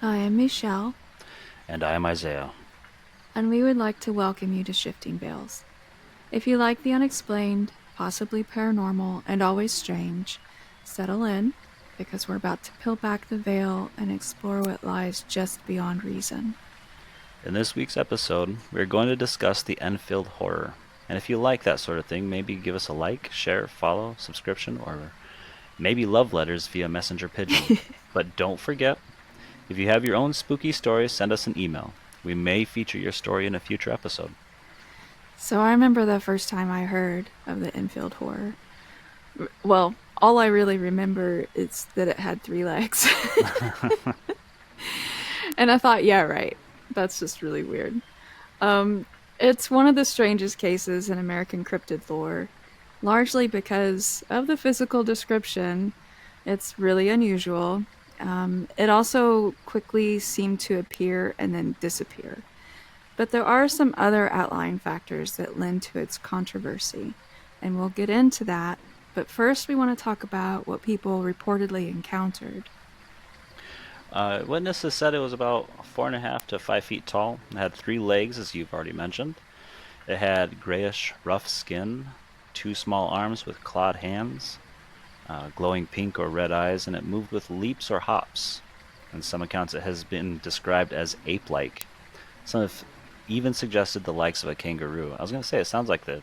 I am Michelle, And I am Isaiah. and we would like to welcome you to Shifting Veils. If you like the unexplained, possibly paranormal, and always strange, settle in, because we're about to peel back the veil and explore what lies just beyond reason. In this week's episode, we're going to discuss the Enfield Horror. And if you like that sort of thing, maybe give us a like, share, follow, subscription, or maybe love letters via messenger pigeon. But don't forget, if you have your own spooky stories, send us an email. We may feature your story in a future episode. So I remember the first time I heard of the Enfield Horror. Well, all I really remember is that it had three legs. And I thought, yeah, right. That's just really weird. Um, it's one of the strangest cases in American cryptid lore, largely because of the physical description. It's really unusual. It also quickly seemed to appear and then disappear. But there are some other outlying factors that lend to its controversy, and we'll get into that. But first, we want to talk about what people reportedly encountered. Witnesses said it was about 4.5 to 5 feet tall. It had 3 legs, as you've already mentioned. It had grayish, rough skin, 2 small arms with clawed hands, glowing pink or red eyes, and it moved with leaps or hops. In some accounts, it has been described as ape-like. Some have even suggested the likes of a kangaroo. I was going to say, it sounds like a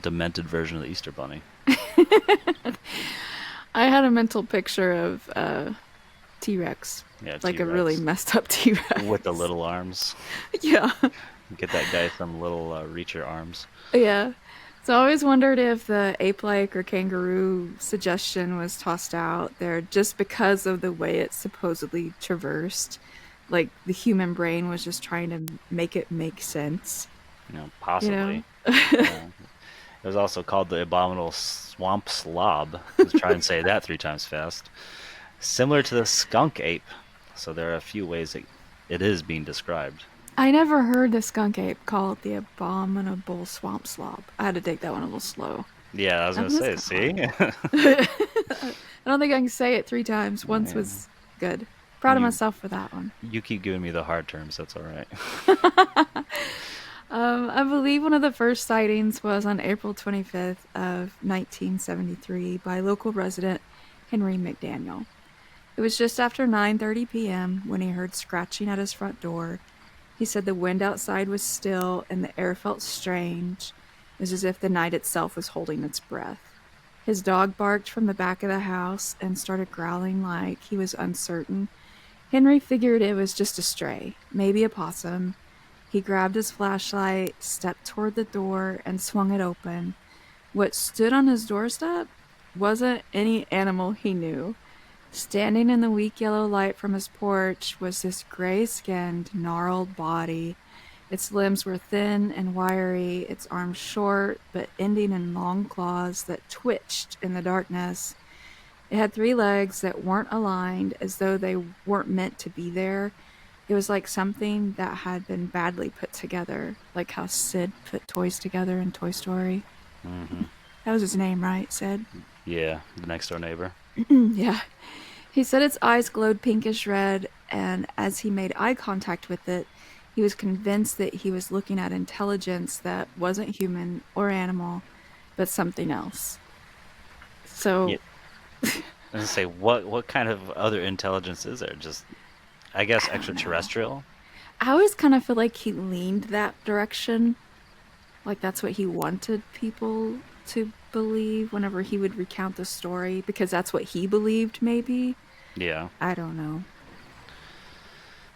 demented version of the Easter Bunny. I had a mental picture of T Rex, Yeah, like a really T-Rex messed up T with the Rex. little arms. Yeah. Get that guy some little reacher arms. Yeah. So I always wondered if the ape like or kangaroo suggestion was tossed out there just because of the way it supposedly traversed. Like the human brain was just trying to make it make sense, you know? Possibly. Yeah. It was also called the abominable swamp slob. Let's try and say that 3 times fast. Similar to the skunk ape. So there are a few ways it is being described. I never heard the skunk ape call it the abominable swamp slob. I had to take that one a little slow. Yeah, I was That gonna one is say. kind of hard. See, I don't think I can say it three times. Once yeah. was good. Proud of you myself for that one. you keep giving me the hard terms. That's all right. I believe one of the first sightings was on April 25th of 1973 by local resident Henry McDaniel. It was just after 9:30 p.m. when he heard scratching at his front door. He said the wind outside was still and the air felt strange. It was as if the night itself was holding its breath. His dog barked from the back of the house and started growling like he was uncertain. Henry figured it was just a stray, maybe a possum. He grabbed his flashlight, stepped toward the door, and swung it open. What stood on his doorstep wasn't any animal he knew. Standing in the weak yellow light from his porch was this gray skinned, gnarled body. Its limbs were thin and wiry, its arms short, but ending in long claws that twitched in the darkness. It had three legs that weren't aligned as though they weren't meant to be there. It was like something that had been badly put together, like how Sid put toys together in Toy Story. Hmm. That was his name, right? Sid? Yeah, the next door neighbor. Yeah. He said its eyes glowed pinkish red, and as he made eye contact with it, he was convinced that he was looking at intelligence that wasn't human or animal, but something else. Yeah, So, I was gonna say what kind of other intelligence is there? Just I guess I don't know. extraterrestrial. I always kind of feel like he leaned that direction. Like that's what he wanted people to believe whenever he would recount the story, because that's what he believed, maybe. Yeah. I don't know.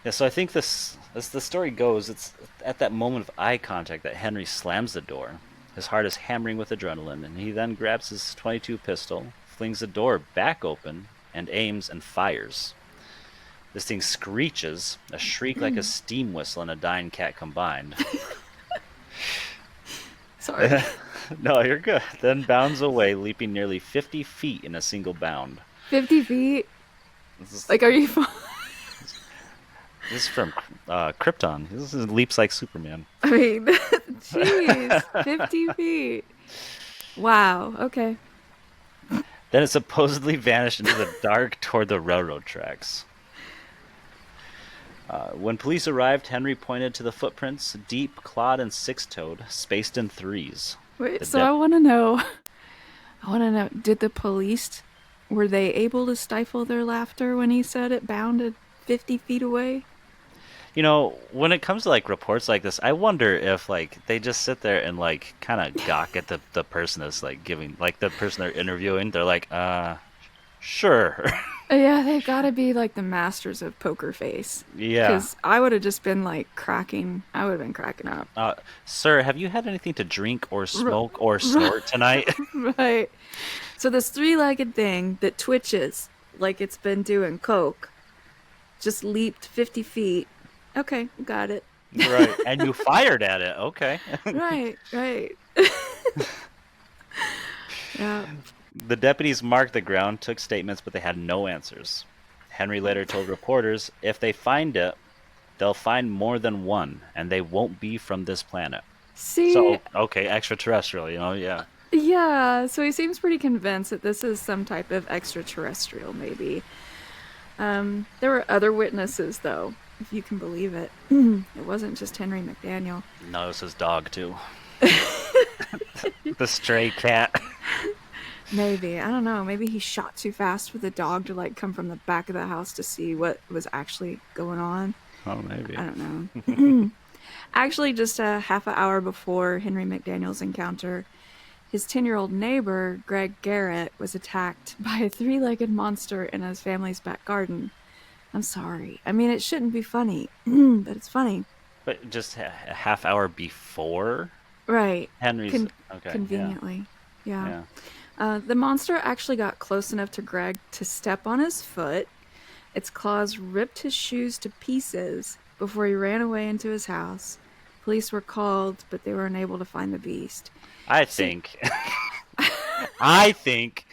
Yeah, so I think as the story goes, it's at that moment of eye contact that Henry slams the door. His heart is hammering with adrenaline, and he then grabs his 22 pistol, flings the door back open, and aims and fires. This thing screeches, a shriek like a steam whistle and a dying cat combined. Sorry. No, you're good. Then bounds away, leaping nearly 50 feet in a single bound. 50 feet? This is, Like, are you fine? this is from Krypton. This is leaps like Superman. I mean, jeez, 50 feet. Wow, okay. Then it supposedly vanished into the dark toward the railroad tracks. When police arrived, Henry pointed to the footprints, deep, clawed, and six-toed, spaced in threes. Wait, The so dep I want to know. I want to know. Did the police were they able to stifle their laughter when he said it bounded 50 feet away? When it comes to like reports like this, I wonder if like they just sit there and like kind of gawk at the person that's like giving like the person they're interviewing. They're like, sure. Yeah, they gotta be like the masters of poker face. Yeah. Because I would have just been like cracking. I would have been cracking up. Uh, Sir, have you had anything to drink or R- smoke or snort tonight? right. So this three-legged thing that twitches like it's been doing coke just leaped 50 feet. Okay, got it. Right. And you fired at it. Okay. Right, right. Yeah. The deputies marked the ground, took statements, but they had no answers. Henry later told reporters if they find it, they'll find more than one, and they won't be from this planet. See, So, okay, extraterrestrial, yeah. yeah, so he seems pretty convinced that this is some type of extraterrestrial, maybe. There were other witnesses, though, if you can believe it. It wasn't just Henry McDaniel. No, it's his dog, too. The stray cat. Maybe. I don't know. Maybe he shot too fast for the dog to, like, come from the back of the house to see what was actually going on. Oh, maybe. I don't know. Actually, just a half an hour before Henry McDaniel's encounter, his 10-year-old neighbor, Greg Garrett, was attacked by a three-legged monster in his family's back garden. I'm sorry. I mean, it shouldn't be funny, but it's funny. But just a half hour before Right. Henry's. Okay, yeah, Conveniently. Yeah. yeah. The monster actually got close enough to Greg to step on his foot. Its claws ripped his shoes to pieces before he ran away into his house. Police were called, but they were unable to find the beast. I See, think. I think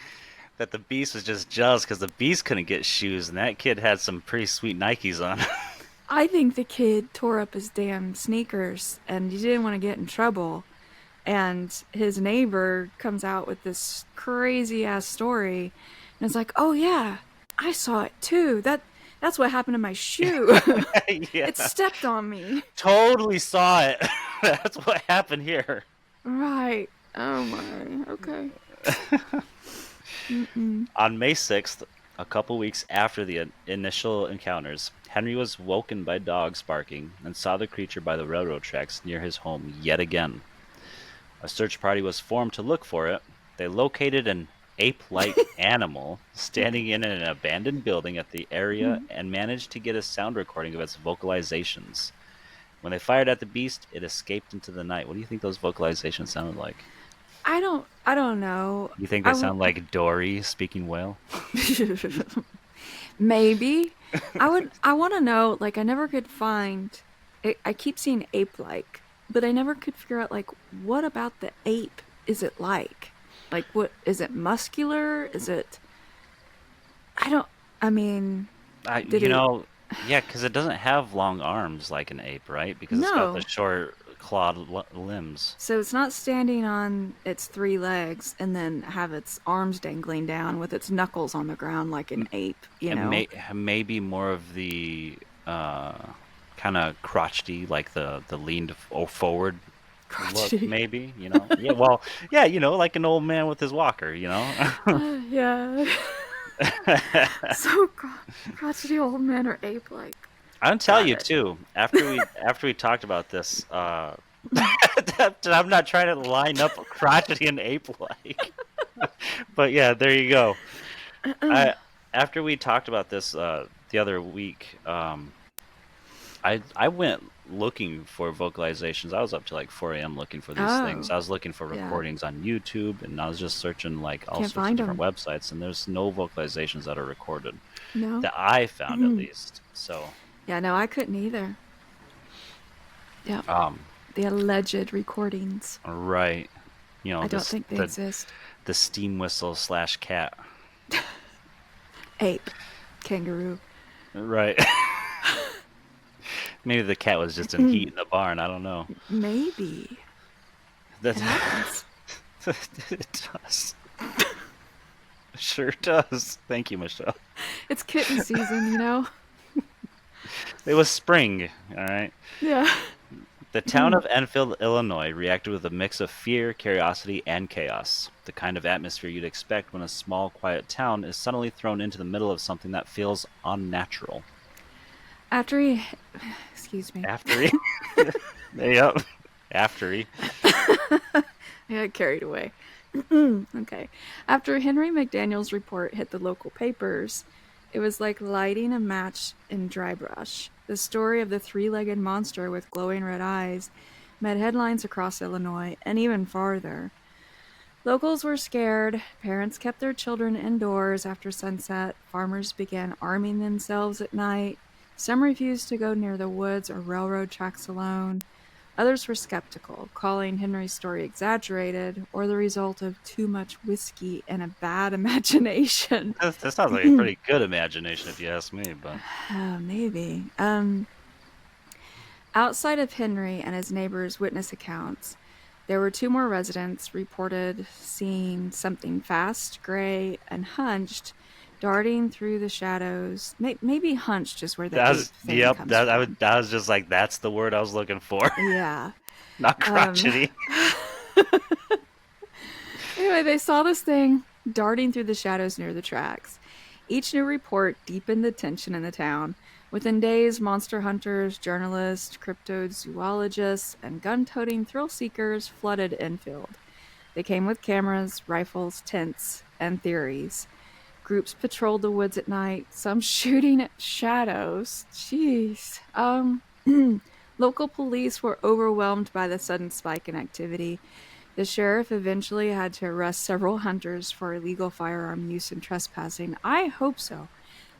that the Beast was just jealous because the Beast couldn't get shoes, and that kid had some pretty sweet Nikes on. I think the kid tore up his damn sneakers and he didn't want to get in trouble. And his neighbor comes out with this crazy ass story and it's like, "Oh yeah, I saw it too. That's what happened to my shoe. Yeah, It stepped on me." totally saw it. That's what happened here. Right. Oh my. Okay. On May 6th, a couple weeks after the initial encounters, Henry was woken by dogs barking and saw the creature by the railroad tracks near his home yet again. A search party was formed to look for it. They located an ape-like animal standing in an abandoned building at the area and managed to get a sound recording of its vocalizations. When they fired at the beast, it escaped into the night. What do you think those vocalizations sounded like? I don't know. You think I they w- sound like Dory speaking whale? Maybe. I want to know, like I never could find I keep seeing ape like, but I never could figure out like what about the ape is it like? Like what is it muscular? Is it I don't I mean, I, did you it know, yeah, because it doesn't have long arms like an ape, right? Because it's got the No. short clawed limbs. So it's not standing on its three legs and then have its arms dangling down with its knuckles on the ground like an ape, you And know. maybe more of the kind of crotchety, like the leaned forward look, Crotchety. maybe. Yeah, well, yeah, like an old man with his walker. Yeah. So crotchety old men are ape like. I'll tell Got you it. too. After we talked about this, I'm not trying to line up crotchety and ape-like, but yeah, there you go. I After we talked about this the other week, I went looking for vocalizations. I was up to like 4 a.m. looking for these things. Oh, I was looking for yeah. recordings on YouTube, and I was just searching like all Can't sorts of find different them. websites, and there's no vocalizations that are recorded No. that I found at least. So, Yeah, no, I couldn't either. Yep. um, The alleged recordings. right, I don't this think they exist. the steam whistle slash cat, Ape. Kangaroo. right? Maybe the cat was just in heat in the barn. I don't know. Maybe. That It happens. it does. Sure does. Thank you, Michelle. It's kitten season, you know? It was spring, all right? Yeah. The town of Enfield, Illinois reacted with a mix of fear, curiosity, and chaos. The kind of atmosphere you'd expect when a small, quiet town is suddenly thrown into the middle of something that feels unnatural. After he, excuse me, After he, yep, after he, I got carried away. Okay. After Henry McDaniel's report hit the local papers, it was like lighting a match in dry brush. The story of the three legged monster with glowing red eyes made headlines across Illinois and even farther. Locals were scared, parents kept their children indoors after sunset, farmers began arming themselves at night, some refused to go near the woods or railroad tracks alone. Others were skeptical, calling Henry's story exaggerated or the result of too much whiskey and a bad imagination. this sounds like a pretty good imagination if you ask me, but Maybe. Outside of Henry and his neighbors' witness accounts, there were two more residents reported seeing something fast, gray, and hunched darting through the shadows. Maybe hunched is where the ape thing yep, comes from. that was just like, that's the word I was looking for. Yeah. Not Um, crotchety. Anyway, they saw this thing darting through the shadows near the tracks. Each new report deepened the tension in the town. Within days, monster hunters, journalists, cryptozoologists, and gun toting thrill seekers flooded Enfield. They came with cameras, rifles, tents, and theories. Groups patrolled the woods at night, some shooting at shadows. Jeez. Local police were overwhelmed by the sudden spike in activity. The sheriff eventually had to arrest several hunters for illegal firearm use and trespassing. I hope so.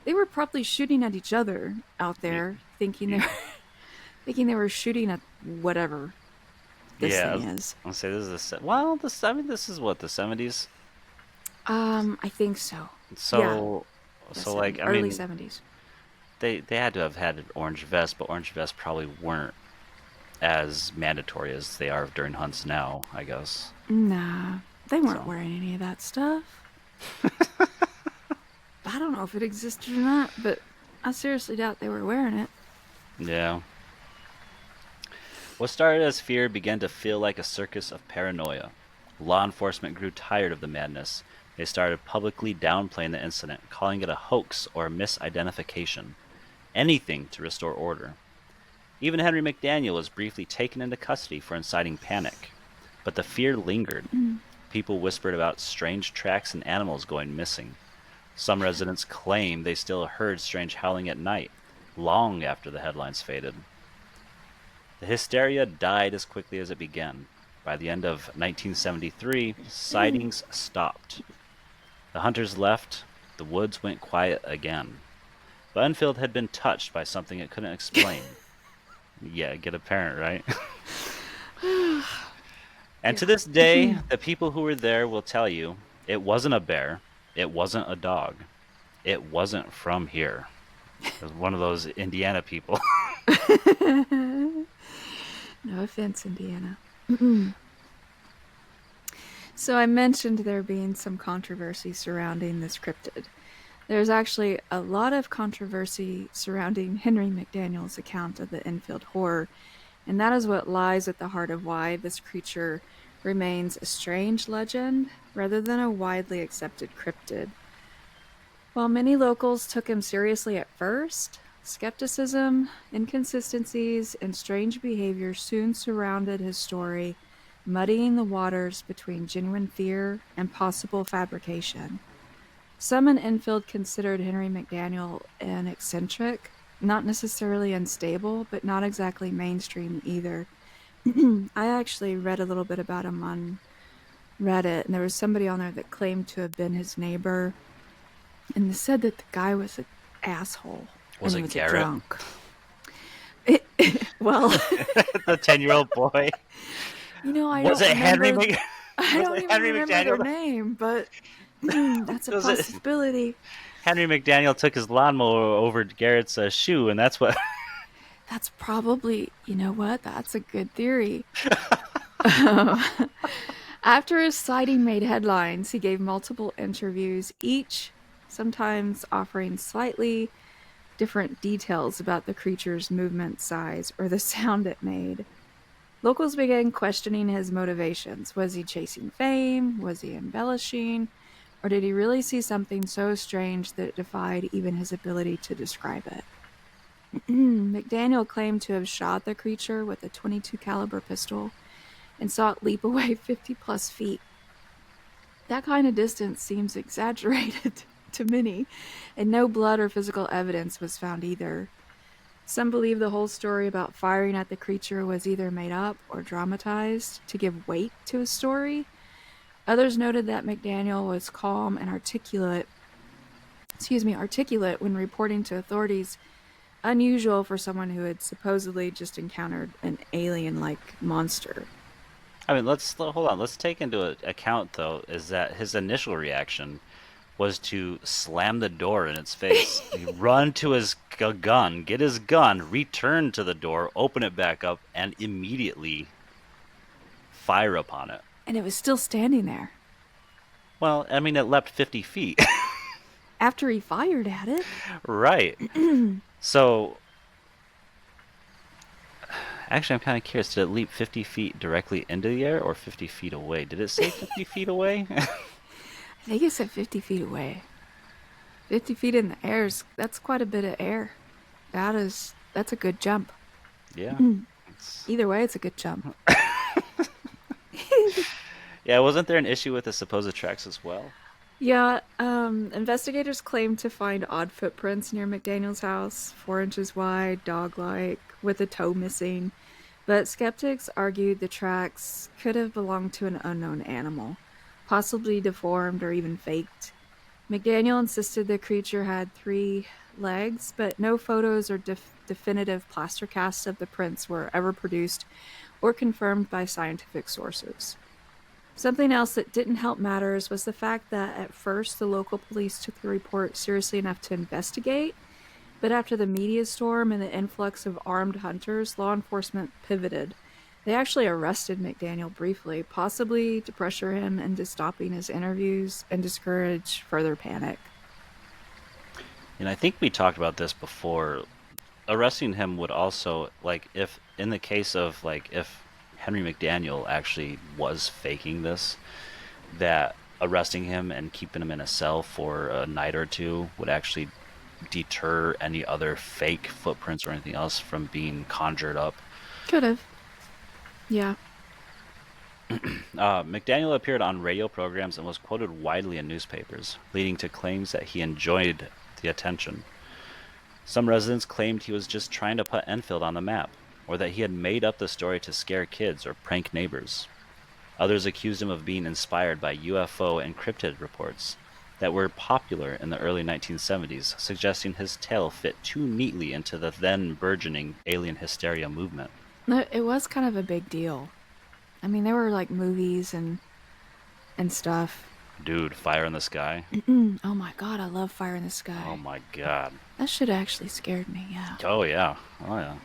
They were probably shooting at each other out You, there, thinking they you, were thinking they were shooting at whatever this yeah, thing is. I'll say this is well, I mean, this is what, the 70s. I think so. Yeah, So, the like, I early mean, 70s. they had to have had an orange vest, but orange vests probably weren't as mandatory as they are during hunts now, I guess. Nah, they weren't So, wearing any of that stuff. I don't know if it existed or not, but I seriously doubt they were wearing it. yeah. What started as fear began to feel like a circus of paranoia. Law enforcement grew tired of the madness. They started publicly downplaying the incident, calling it a hoax or a misidentification. Anything to restore order. Even Henry McDaniel was briefly taken into custody for inciting panic. But the fear lingered. People whispered about strange tracks and animals going missing. Some residents claimed they still heard strange howling at night, long after the headlines faded. The hysteria died as quickly as it began. By the end of 1973, sightings stopped. The hunters left, the woods went quiet again. But Enfield had been touched by something it couldn't explain. Yeah, get a parent, right? And to Yeah. this day, the people who were there will tell you it wasn't a bear, it wasn't a dog, it wasn't from here. It was one of those Indiana people. No offense, Indiana. So I mentioned there being some controversy surrounding this cryptid. There's actually a lot of controversy surrounding Henry McDaniel's account of the Enfield Horror, and that is what lies at the heart of why this creature remains a strange legend rather than a widely accepted cryptid. While many locals took him seriously at first, skepticism, inconsistencies, and strange behavior soon surrounded his story, muddying the waters between genuine fear and possible fabrication. Some in Enfield considered Henry McDaniel an eccentric, not necessarily unstable, but not exactly mainstream either. I actually read a little bit about him on Reddit, and there was somebody on there that claimed to have been his neighbor, and they said that the guy was an asshole and Was he it was a Garrett? drunk. Well, The 10-year-old boy? I Was don't it Henry remember. Mc... I Was don't it even Henry remember their McDaniel? name, but that's a Was it possibility. Henry McDaniel took his lawnmower over Garrett's shoe, and that's what... That's probably, you know what? That's a good theory. After his sighting made headlines, he gave multiple interviews, each sometimes offering slightly different details about the creature's movement, size, or the sound it made. Locals began questioning his motivations. Was he chasing fame? Was he embellishing? Or did he really see something so strange that it defied even his ability to describe it? McDaniel claimed to have shot the creature with a 22 caliber pistol and saw it leap away 50 plus feet. That kind of distance seems exaggerated to many, and no blood or physical evidence was found either. Some believe the whole story about firing at the creature was either made up or dramatized to give weight to his story. Others noted that McDaniel was calm and articulate when reporting to authorities, unusual for someone who had supposedly just encountered an alien-like monster. I mean, let's hold on. Let's take into account though is that his initial reaction was to slam the door in its face. He run to his gun, get his gun, return to the door, open it back up, and immediately fire upon it. And it was still standing there Well, I mean, it leapt 50 feet. after he fired at it. Right. So, actually, I'm kind of curious. Did it leap 50 feet directly into the air or 50 feet away? Did it say 50 feet away? I think it said 50 feet away. 50 feet in the air that's quite a bit of air. That's a good jump. Yeah. It's... Either way, it's a good jump. Yeah, wasn't there an issue with the supposed tracks as well? Yeah, investigators claim to find odd footprints near McDaniel's house, 4 inches wide, dog like, with a toe missing. But skeptics argued the tracks could have belonged to an unknown animal, possibly deformed or even faked. McDaniel insisted the creature had 3 legs, but no photos or definitive plaster casts of the prints were ever produced or confirmed by scientific sources. Something else that didn't help matters was the fact that at first the local police took the report seriously enough to investigate, but after the media storm and the influx of armed hunters, law enforcement pivoted. They actually arrested McDaniel briefly, possibly to pressure him into stopping his interviews and discourage further panic. And I think we talked about this before. Arresting him would also, like, if in the case of, like, if Henry McDaniel actually was faking this, that arresting him and keeping him in a cell for a night or two would actually deter any other fake footprints or anything else from being conjured up. Could have. Yeah. McDaniel appeared on radio programs and was quoted widely in newspapers, leading to claims that he enjoyed the attention. Some residents claimed he was just trying to put Enfield on the map, or that he had made up the story to scare kids or prank neighbors. Others accused him of being inspired by UFO and cryptid reports that were popular in the early 1970s, suggesting his tale fit too neatly into the then burgeoning alien hysteria movement. It was kind of a big deal. I mean, there were like movies and stuff. Dude, Fire in the Sky? Oh my god, I love Fire in the Oh Sky. my god. That should actually scared me, yeah. Oh yeah. Oh yeah.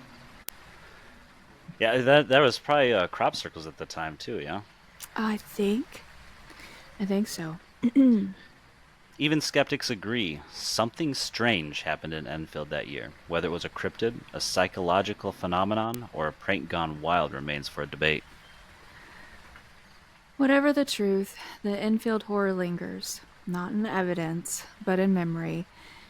Yeah, that was probably crop circles at the time too, yeah? I think. I think so. Even skeptics agree something strange happened in Enfield that year. Whether it was a cryptid, a psychological phenomenon, or a prank gone wild remains for a debate. Whatever the truth, the Enfield horror lingers, not in evidence, but in memory.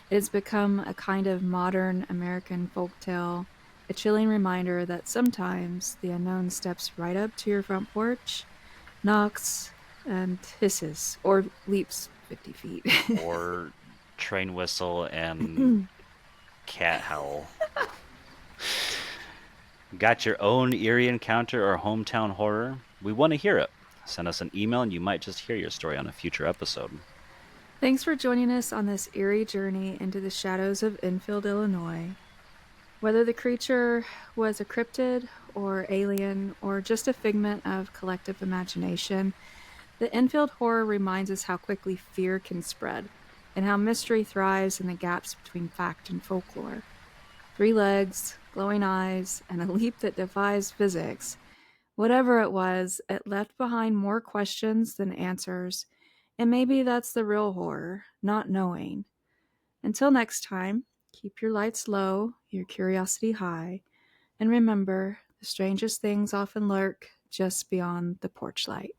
It has become a kind of modern American folktale, a chilling reminder that sometimes the unknown steps right up to your front porch, knocks, and hisses, or leaps 50 feet. Or train whistle and cat howl. Got your own eerie encounter or hometown horror? We want to hear it. Send us an email and you might just hear your story on a future episode. Thanks for joining us on this eerie journey into the shadows of Enfield, Illinois. Whether the creature was a cryptid or alien or just a figment of collective imagination, the Enfield horror reminds us how quickly fear can spread and how mystery thrives in the gaps between fact and folklore. 3 legs, glowing eyes, and a leap that defies physics. Whatever it was, it left behind more questions than answers, and maybe that's the real horror, not knowing. Until next time, Keep your lights low, your curiosity high, and remember, the strangest things often lurk just beyond the porch light.